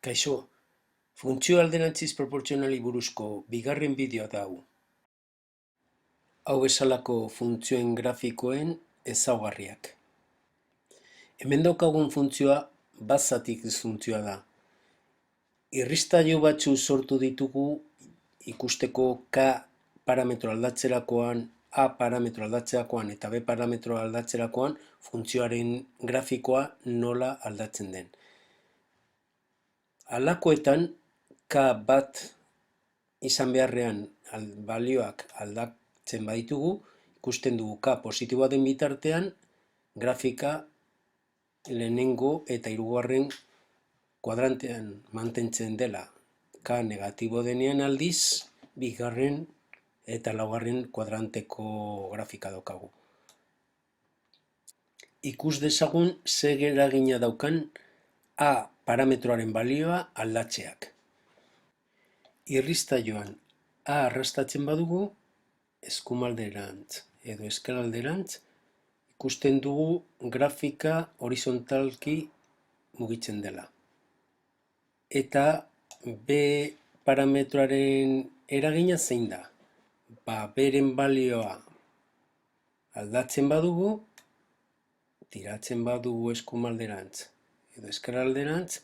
Kaixo, funtzio alderantziz proportzionali buruzko bigarren bideoa da hau. Hau bezalako funtzioen grafikoen ezaugarriak. Hemen daukagun funtzioa bat-zatik funtzioa da. Irristailu batzu sortu ditugu ikusteko K parametro aldatzerakoan, A parametro aldatzerakoan eta B parametro aldatzerakoan funtzioaren grafikoa nola aldatzen den. Halakoetan, K bat izan beharrean balioak aldatzen baditugu, ikusten dugu K positiboa den bitartean, grafika lehenengo eta hirugarren kuadrantean mantentzen dela. K negatibo denean aldiz, bigarren eta laugarren kuadranteko grafika daukagu. Ikus dezagun zer eragina daukan A parametroaren balioa aldatzeak. Irristailuan A arrastatzen badugu, eskumalderantz edo eskalalderantz, ikusten dugu grafika horizontalki mugitzen dela. Eta B parametroaren eragina zein da? Beren balioa aldatzen badugu, tiratzen badugu eskumalderantz edo eskalalderantz,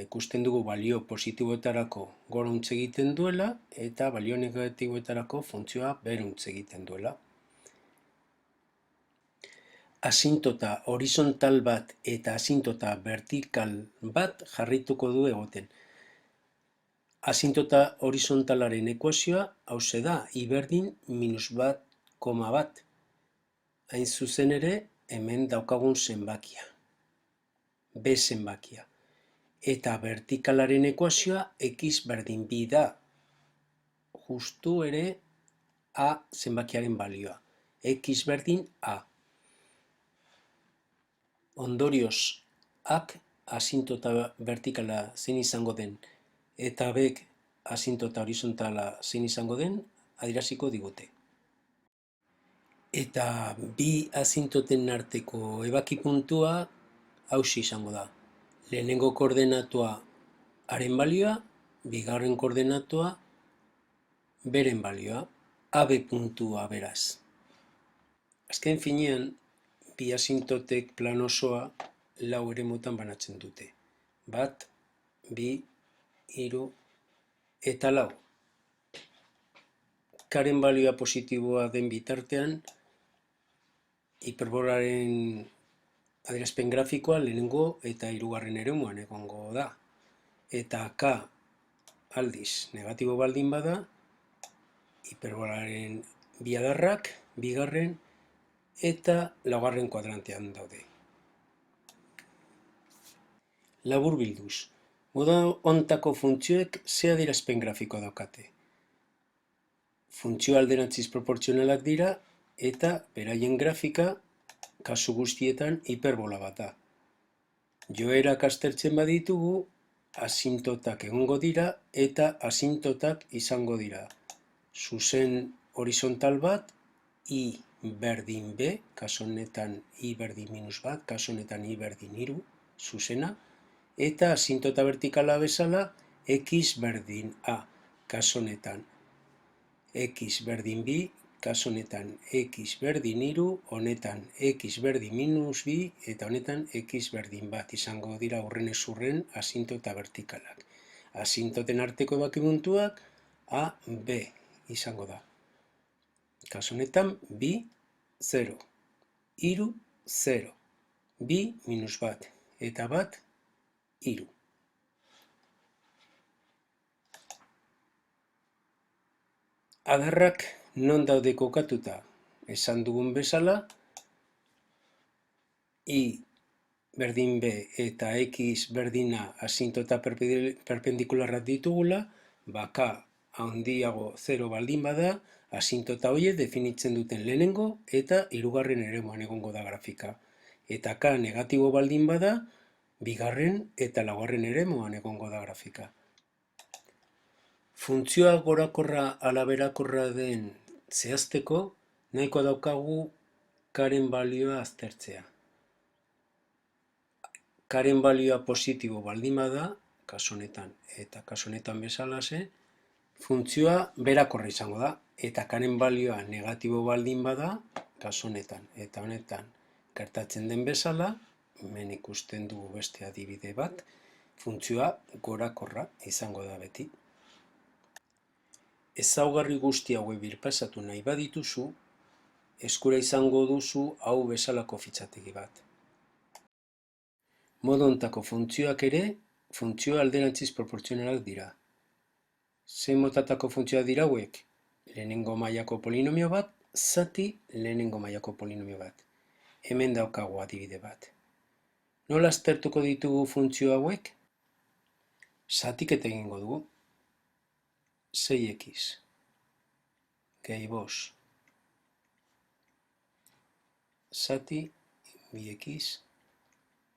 ikusten dugu balio positiboetarako gorantz egiten duela eta balio negatiboetarako funtzioa beherantz egiten duela. Asintota horizontal bat eta asintota vertikal bat jarrituko du egoten. Asintota horizontalaren ekuazioa hauxe da, I berdin -1,1. Hain zuzen ere, hemen daukagun zenbakia, B zenbakia. Eta vertikalaren ekuazioa x berdin bi da, justu ere A zenbakiaren balioa, x berdin A. Ondorioz, ak asintota vertikala zein izango den eta bek asintota horizontala zein izango den adieraziko digute. Eta bi asintoten arteko ebaki puntua hauxe izango da. Lehenengo koordenatua haren balioa, bigarren koordenatua beren balioa, AB puntua beraz. Azken finean, bi asintotek plan osoa lau eremutan banatzen dute. 1, 2, 3 eta 4. Karen balioa positiboa den bitartean, hiperbolaren adierazpen grafikoa lehenengo eta hirugarren eremuan egongo da. Eta K aldiz negatibo baldin bada, hiperbolaren bi adarrak, bigarren eta laugarren kuadrantean daude. Laburbilduz, modu honetako funtzioek ze adierazpen grafiko daukate. Funtzio alderantziz proportzionalak dira eta beraien grafika kasu guztietan hiperbola bat da. Joerak aztertzen baditugu, asintotak egongo dira eta asintotak izango dira. Zuzen horizontal bat, I berdin B, kasu honetan I berdin -1, kasu honetan I berdin 3, zuzena, eta asintota vertikala bezala, X berdin A, kasu honetan X berdin B, kasu honetan X berdin 3, honetan X berdin -2 eta honetan X berdin 1 izango dira hurrenez hurren asintota vertikalak. Asintoten arteko ebaki puntuak A, B izango da. Kasu honetan B, 0, 3, 0, B, -1 eta 1, 3. Adarrak non daude kokatuta? Esan dugun bezala, I berdin B eta X berdin A asintota perpendikularrak ditugula, K handiago 0 baldin bada, asintota horiek definitzen duten lehenengo eta hirugarren eremuan egongo da grafika. Eta K negatibo baldin bada, bigarren eta laugarren eremuan egongo da grafika. Funtzioa gorakorra ala beherakorra den zehazteko, nahiko daukagu Karen balioa aztertzea. Karen balioa positibo baldin bada, kasu honetan, eta kasu honetan bezalaxe, funtzioa berakorra izango da, eta karen balioa negatibo baldin bada, kasu honetan, eta honetan gertatzen den bezala, hemen ikusten dugu beste adibide bat, funtzioa gorakorra izango da beti. Ezaugarri guzti hauek birpasatu nahi badituzu, eskura izango duzu hau bezalako fitxategi bat. Modu hontako funtzioak ere, funtzio alderantziz proportzionalak dira. Zein motatako funtzioak dira hauek? Lehenengo mailako polinomio bat, zati lehenengo mailako polinomio bat. Hemen daukagu adibide bat. Nola aztertuko ditugu funtzio hauek? Zatiketa egingo dugu. 6x gehi 5 zati 2x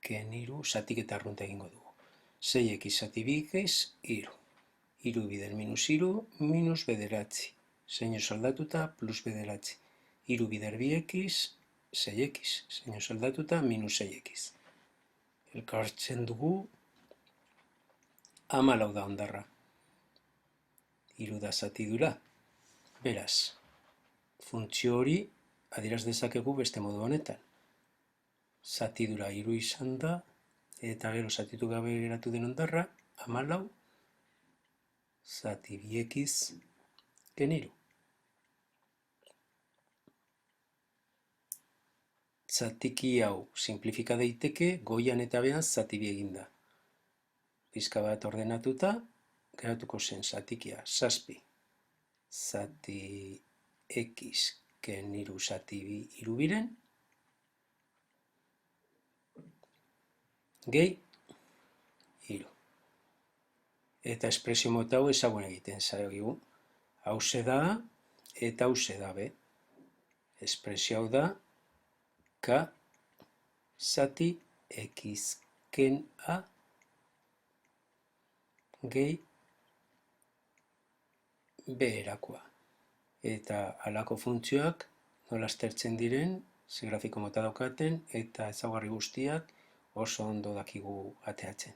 gen 3 zatiketa arrunta egingo dugu. 6x zati 2 gehiz 3. 3 bider minus 3 minus bederatzi. Zeinu aldatuta plus bederatzi. 3 bider 2x 6x. Zeinu aldatuta minus 6x. Elkartzen dugu 14 da hondarra. 3 da zatidura. Beraz, funtzio hori adieraz dezakegu beste modu honetan. Zatidura 3 izan da, eta gero zatitu gabe geratu den hondarra, 14 zati 2x gen 3. Zatiki hau simplifika daiteke goian eta behan zati 2 eginda. Pizka bat ordenatuta, geratuko zen zatikia 7 zati x gen 3 zati 3 biren, gehi 3. Eta espresio mota hau ezagun egiten zaigu. Hauxe da eta hauxe da be. Espresio hau da k zati x gen a gehi b erakoa. Eta halako funtzioak nola aztertzen diren, ze grafiko mota daukaten, eta ezaugarri guztiak oso ondo dakigu ateatzen.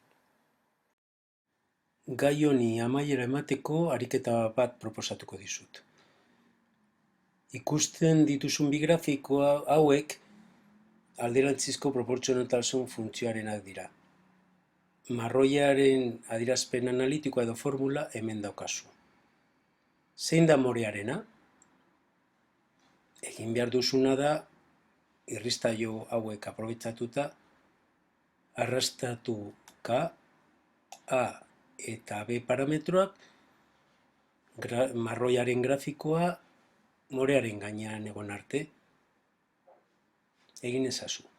Gai honi amaiera emateko ariketa bat proposatuko dizut. Ikusten dituzun bi grafiko hauek alderantzizko proportzionaltasun funtzioarenak dira. Marroiaren adierazpen analitikoa edo formula hemen daukazu. Zein da morearena? Egin behar duzuna da, irristailo hauek aprobetxatuta, arrastatu K, A eta B parametroak marroiaren grafikoa morearen gainean egon arte. Egin ezazu.